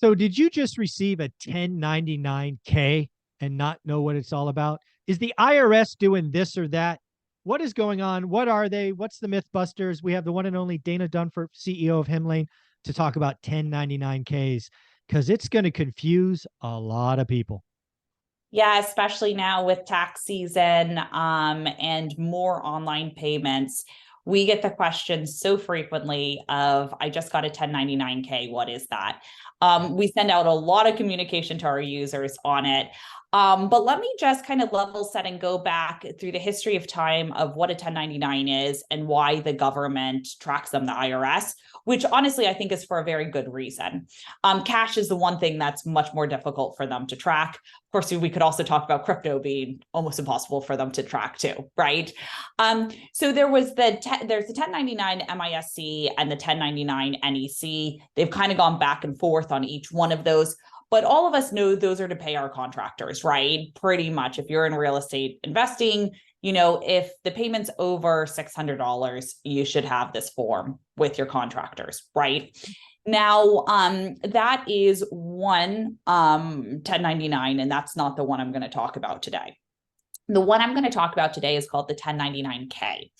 So did you just receive a 1099K and not know what it's all about? Is the IRS doing this or that? What is going on? What are they? What's the Mythbusters? We have the one and only Dana Dunford, CEO of Hemlane, to talk about 1099Ks because it's going to confuse a lot of people. Yeah, especially now with tax season and more online payments. We get the question so frequently of, I just got a 1099K, what is that? We send out a lot of communication to our users on it. But let me just kind of level set and go back through the history of time of what a 1099 is and why the government tracks them, the IRS, which honestly, I think is for a very good reason. Cash is the one thing that's much more difficult for them to track. Of course, we could also talk about crypto being almost impossible for them to track too, right? So there's the 1099 MISC and the 1099 NEC. They've kind of gone back and forth on each one of those. But all of us know those are to pay our contractors, right? Pretty much. If you're in real estate investing, if the payment's over $600, you should have this form with your contractors, right? Now, that is one 1099, and that's not the one I'm going to talk about today. The one I'm going to talk about today is called the 1099K.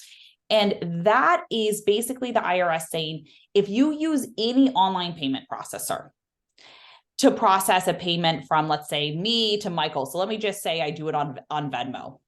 And that is basically the IRS saying, if you use any online payment processor to process a payment from, let's say, me to Michael. So let me just say I do it on Venmo.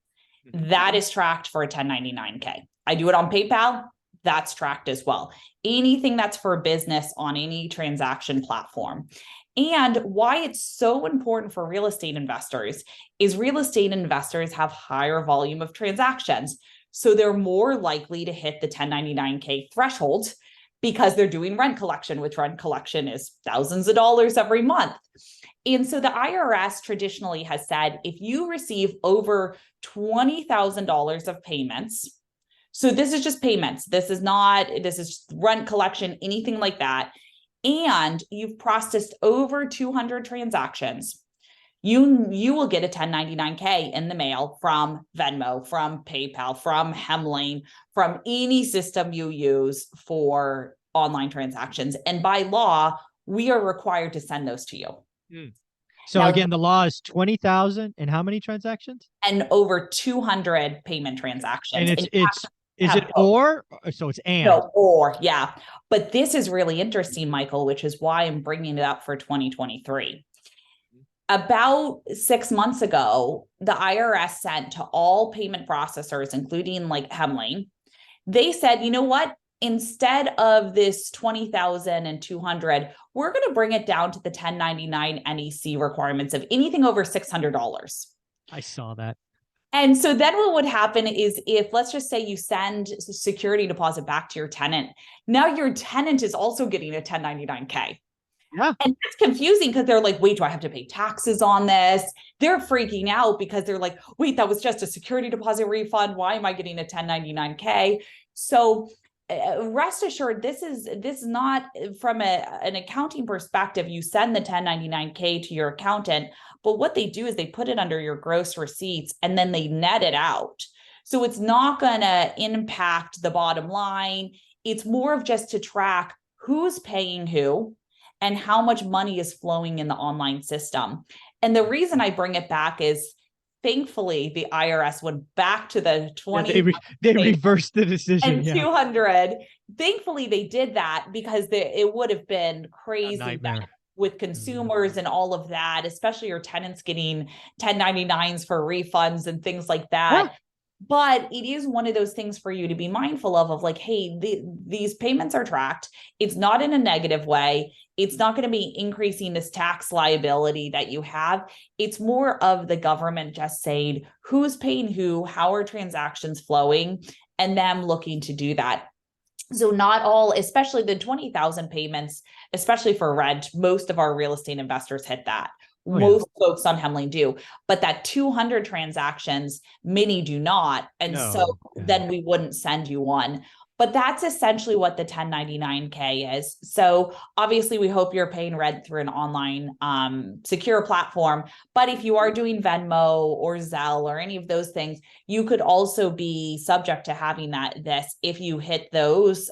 That is tracked for a 1099K. I do it on PayPal. That's tracked as well. Anything that's for business on any transaction platform. And why it's so important for real estate investors is real estate investors have higher volume of transactions. So they're more likely to hit the 1099K threshold because they're doing rent collection, which rent collection is thousands of dollars every month. And so the IRS traditionally has said, if you receive over $20,000 of payments, so this is just payments, this is rent collection, anything like that, and you've processed over 200 transactions, you will get a 1099K in the mail from Venmo, from PayPal, from Hemlane, from any system you use for online transactions. And by law, we are required to send those to you. So now, again, the law is 20,000 and how many transactions? And over 200 payment transactions. And is it or? So it's and. No, or, yeah. But this is really interesting, Michael, which is why I'm bringing it up for 2023. About 6 months ago, the IRS sent to all payment processors, including like Hemlane, they said, you know what? Instead of this 20,000 and 200, we're going to bring it down to the 1099 NEC requirements of anything over $600. I saw that. And so then what would happen is if, let's just say you send security deposit back to your tenant, now your tenant is also getting a 1099K. Yeah. And it's confusing because they're like, wait, do I have to pay taxes on this? They're freaking out because they're like, wait, that was just a security deposit refund. Why am I getting a 1099K? So rest assured, this is not from an accounting perspective. You send the 1099K to your accountant, but what they do is they put it under your gross receipts and then they net it out. So it's not going to impact the bottom line. It's more of just to track who's paying who and how much money is flowing in the online system. And the reason I bring it back is, thankfully, the IRS went back to the 20. Yeah, they reversed the decision. And 200. Thankfully, they did that because it would have been crazy with consumers and all of that, especially your tenants getting 1099s for refunds and things like that. Yeah. But it is one of those things for you to be mindful of like, hey, these payments are tracked. It's not in a negative way. It's not going to be increasing this tax liability that you have. It's more of the government just saying who's paying who, how are transactions flowing, and them looking to do that. So not all, especially the 20,000 payments, especially for rent, most of our real estate investors hit that. Most folks on Hemlane do, but that 200 transactions, many do not. And then we wouldn't send you one. But that's essentially what the 1099K is. So obviously we hope you're paying rent through an online secure platform. But if you are doing Venmo or Zelle or any of those things, you could also be subject to having this if you hit those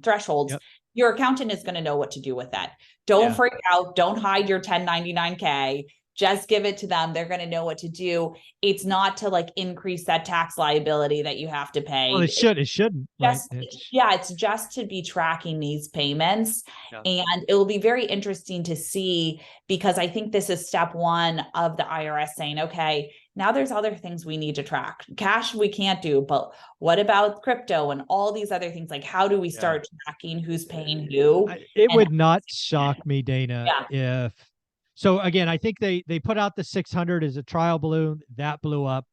thresholds. Yep. your accountant is going to know what to do with that. Don't freak out. Don't hide your 1099K. Just give it to them. They're going to know what to do. It's not to like increase that tax liability that you have to pay. Well, it shouldn't. Just, right? it's just to be tracking these payments. Yeah. And it will be very interesting to see, because I think this is step one of the IRS saying, okay, now there's other things we need to track. Cash we can't do, but what about crypto and all these other things? Like, how do we start tracking who's paying who? It would not shock me, Dana, Yeah. if so. Again, I think they put out the 600 as a trial balloon that blew up.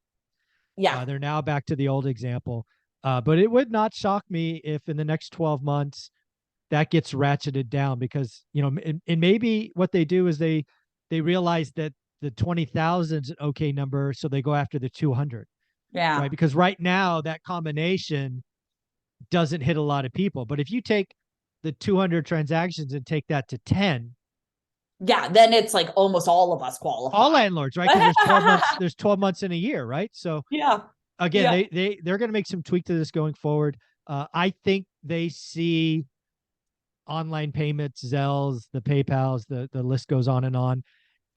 Yeah. They're now back to the old example. But it would not shock me if in the next 12 months that gets ratcheted down, because, you know, and maybe what they do is they realize that the 20,000 is an okay number, so they go after the 200. Yeah. Right. Because right now that combination doesn't hit a lot of people. But if you take the 200 transactions and take that to 10, yeah, then it's like almost all of us qualify. all landlords, right? Because there's 12 months, there's 12 months in a year, right? So yeah. Again, they're going to make some tweak to this going forward. I think they see online payments, Zells, the PayPals, the list goes on,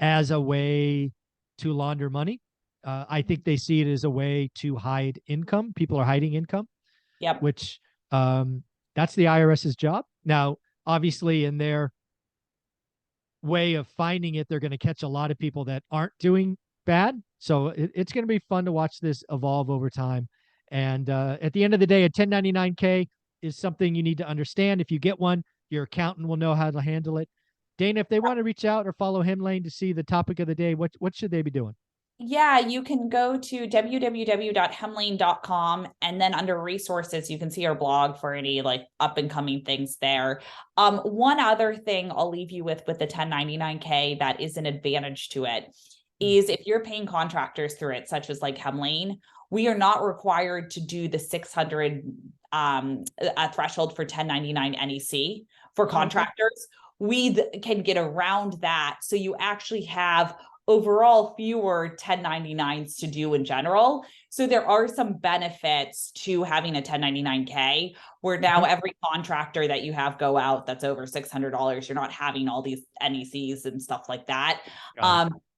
as a way to launder money. I think they see it as a way to hide income. People are hiding income. Yep. Which that's the IRS's job. Now, obviously, in their way of finding it, they're going to catch a lot of people that aren't doing bad. So it's going to be fun to watch this evolve over time. And at the end of the day, a 1099K is something you need to understand. If you get one, your accountant will know how to handle it. Dana, if they want to reach out or follow Hemlane to see the topic of the day, what should they be doing? Yeah, you can go to www.hemlane.com, and then under resources, you can see our blog for any like up and coming things there. One other thing I'll leave you with the 1099K that is an advantage to it is if you're paying contractors through it, such as like Hemlane, we are not required to do the 600 a threshold for 1099 NEC for contractors. We can get around that. So you actually have overall fewer 1099s to do in general. So there are some benefits to having a 1099K, where now every contractor that you have go out that's over $600, you're not having all these NECs and stuff like that.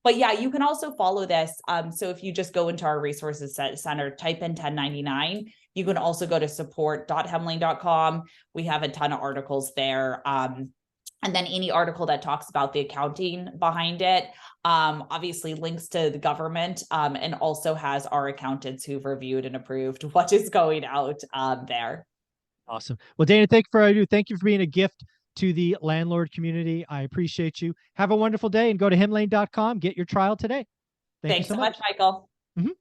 But yeah, you can also follow this. So if you just go into our resources center, type in 1099, you can also go to support.hemlane.com. We have a ton of articles there. And then any article that talks about the accounting behind it, obviously links to the government, and also has our accountants who've reviewed and approved what is going out there. Awesome. Well, Dana, thank you for being a gift to the landlord community. I appreciate you. Have a wonderful day and go to hemlane.com. Get your trial today. Thanks so much, Michael.